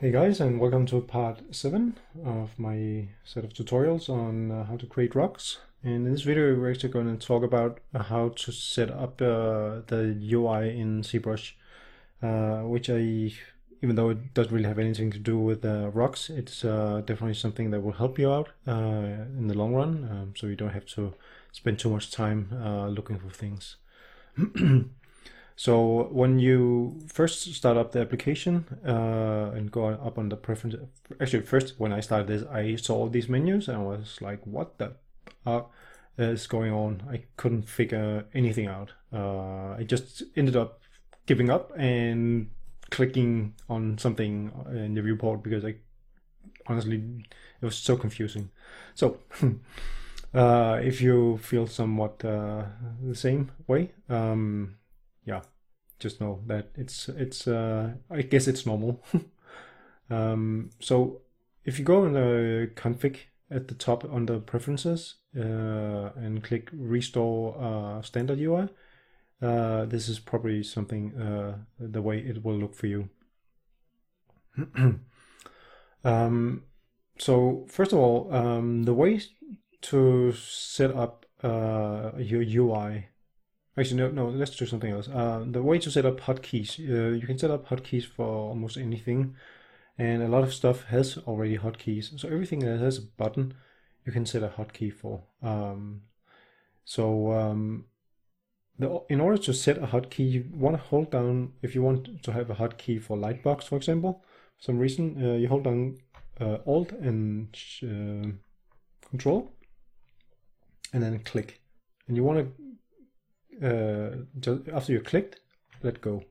Hey guys, and welcome to part 7 of my set of tutorials on how to create rocks. And in this video we're actually going to talk about how to set up the UI in ZBrush, which even though it doesn't really have anything to do with rocks, it's definitely something that will help you out in the long run, so you don't have to spend too much time looking for things. So when you first start up the application and go up on the preference, actually first when I started this, I saw these menus and I was like, what the is going on? I couldn't figure anything out. I just ended up giving up and clicking on something in the viewport because I honestly, it was so confusing. So if you feel somewhat the same way, yeah, just know that it's I guess it's normal. So if you go in the config at the top under preferences and click restore standard UI, this is probably something the way it will look for you. So first of all, the way to set up your UI. Actually, no, let's do something else. The way to set up hotkeys, you can set up hotkeys for almost anything, and a lot of stuff has already hotkeys. So everything that has a button, you can set a hotkey for. In order to set a hotkey, you want to hold down, if you want to have a hotkey for Lightbox, for example, for some reason, you hold down Alt and Control, and then click. And you want to just after you clicked, let go.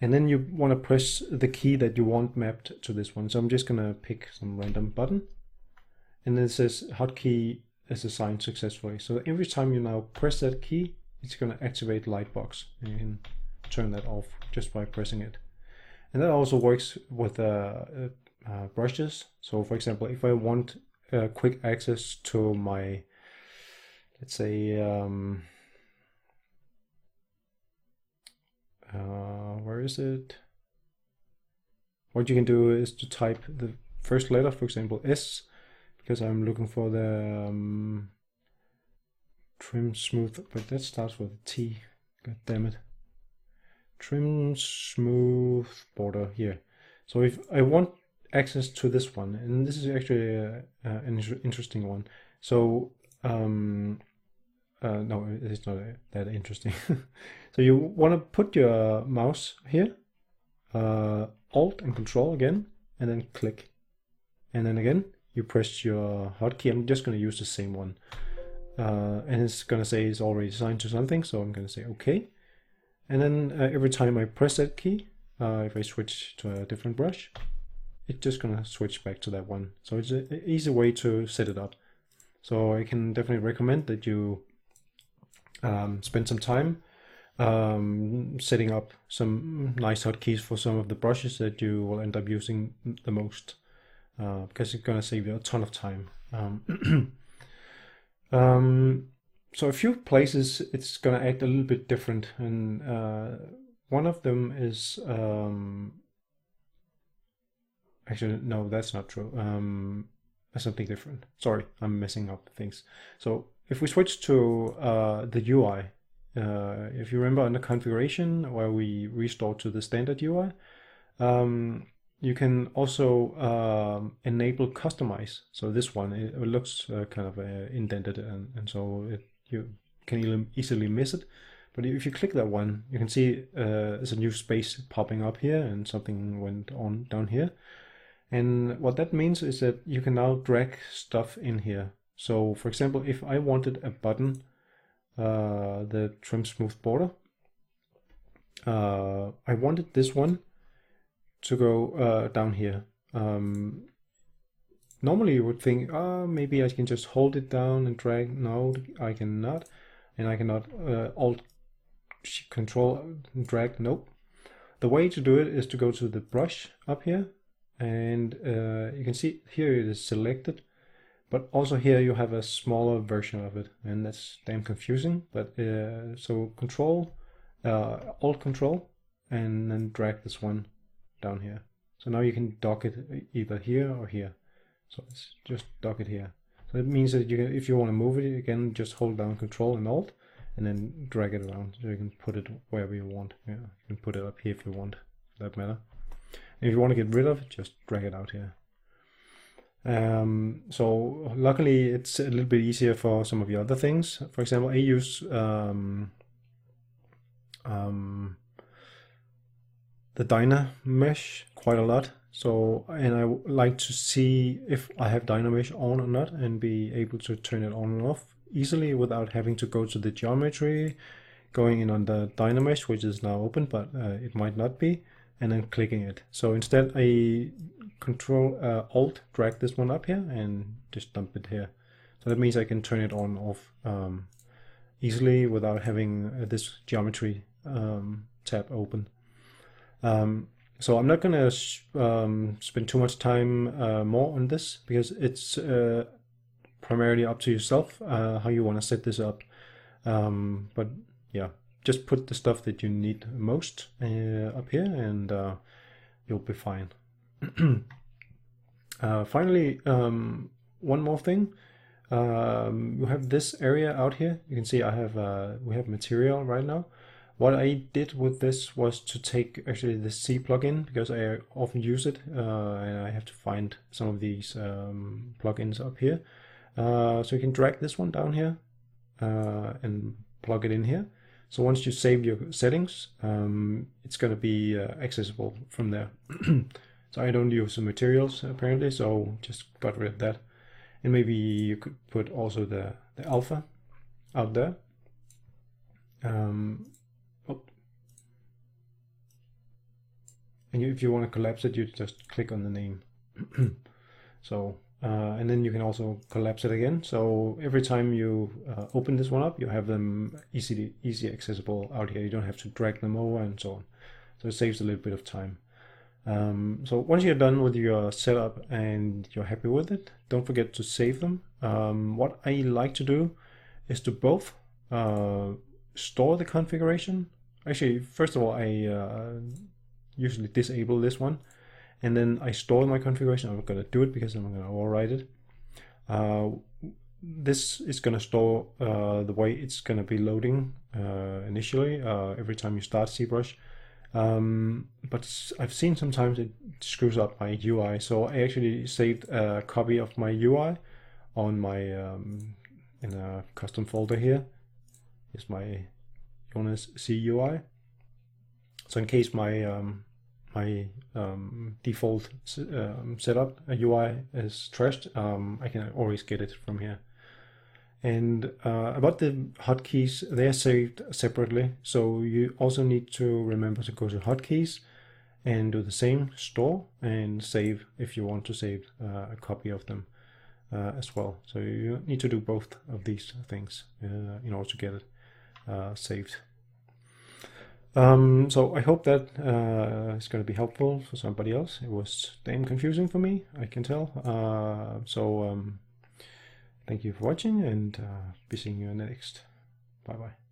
And then you want to press the key that you want mapped to this one. So I'm just going to pick some random button. And then it says hotkey is assigned successfully. So every time you now press that key, it's going to activate Lightbox. And you can turn that off just by pressing it. And that also works with brushes. So for example, if I want quick access to my, let's say, where is it? What you can do is to type the first letter, for example, S, because I'm looking for the trim smooth, but that starts with a T. God damn it. Trim smooth border here. So if I want access to this one, and this is actually an interesting one. So no, it's not that interesting. So you want to put your mouse here, Alt and Control again, and then click. And then again, you press your hotkey. I'm just going to use the same one. And it's going to say it's already assigned to something, so I'm going to say OK. And then every time I press that key, if I switch to a different brush, it's just going to switch back to that one. So it's an easy way to set it up. So I can definitely recommend that you spend some time setting up some nice hotkeys for some of the brushes that you will end up using the most, because it's going to save you a ton of time. So a few places it's going to act a little bit different, and one of them is actually no, that's not true. That's something different. Sorry, I'm messing up things. So if we switch to the UI, if you remember under configuration where we restore to the standard UI, you can also enable customize. So this one, it looks kind of indented, and so you can easily miss it. But if you click that one, you can see there's a new space popping up here, and something went on down here. And what that means is that you can now drag stuff in here. So for example, if I wanted a button, the trim smooth border, I wanted this one to go down here. Normally you would think, maybe I can just hold it down and drag. No, I cannot. And I cannot Alt Control drag. Nope. The way to do it is to go to the brush up here, and you can see here it is selected, but also here you have a smaller version of it, and that's damn confusing. But so Control, Alt Control, and then drag this one down here. So now you can dock it either here or here. So let's just dock it here. So that means that you can, if you want to move it again, just hold down Control and Alt and then drag it around. So you can put it wherever you want. Yeah, you can put it up here if you want, for that matter. And if you want to get rid of it, just drag it out here. So luckily it's a little bit easier for some of the other things. For example, I use the Dynamesh quite a lot. So, and I like to see if I have Dynamesh on or not and be able to turn it on and off easily without having to go to the geometry, going in on the Dynamesh, which is now open, but it might not be, and then clicking it. So instead I Control Alt drag this one up here and just dump it here. So that means I can turn it on and off easily without having this geometry tab open. So I'm not gonna spend too much time more on this because it's primarily up to yourself how you want to set this up. But yeah, just put the stuff that you need most up here and you'll be fine. Finally, one more thing. You have this area out here. You can see I have we have material right now. What I did with this was to take actually the C plugin because I often use it and I have to find some of these plugins up here. So you can drag this one down here and plug it in here. So once you save your settings, it's going to be accessible from there. So I don't use the materials apparently, so just got rid of that. And maybe you could put also the alpha out there. And if you want to collapse it, you just click on the name. So and then you can also collapse it again. So every time you open this one up, you have them easy accessible out here. You don't have to drag them over and so on. So it saves a little bit of time. So once you're done with your setup and you're happy with it, don't forget to save them. What I like to do is to both store the configuration. Actually, first of all, I usually disable this one and then I store my configuration. I'm going to do it because I'm going to overwrite it. This is going to store the way it's going to be loading initially every time you start ZBrush. But I've seen sometimes it screws up my UI, so I actually saved a copy of my UI on my in a custom folder here. Here's my Jonas CUI. So in case my my default setup UI is trashed, I can always get it from here. And about the hotkeys, they are saved separately. So you also need to remember to go to hotkeys and do the same, store and save if you want to save a copy of them as well. So you need to do both of these things in order to get it saved. So I hope that is going to be helpful for somebody else. It was damn confusing for me, I can tell. Thank you for watching and be seeing you in the next. Bye bye.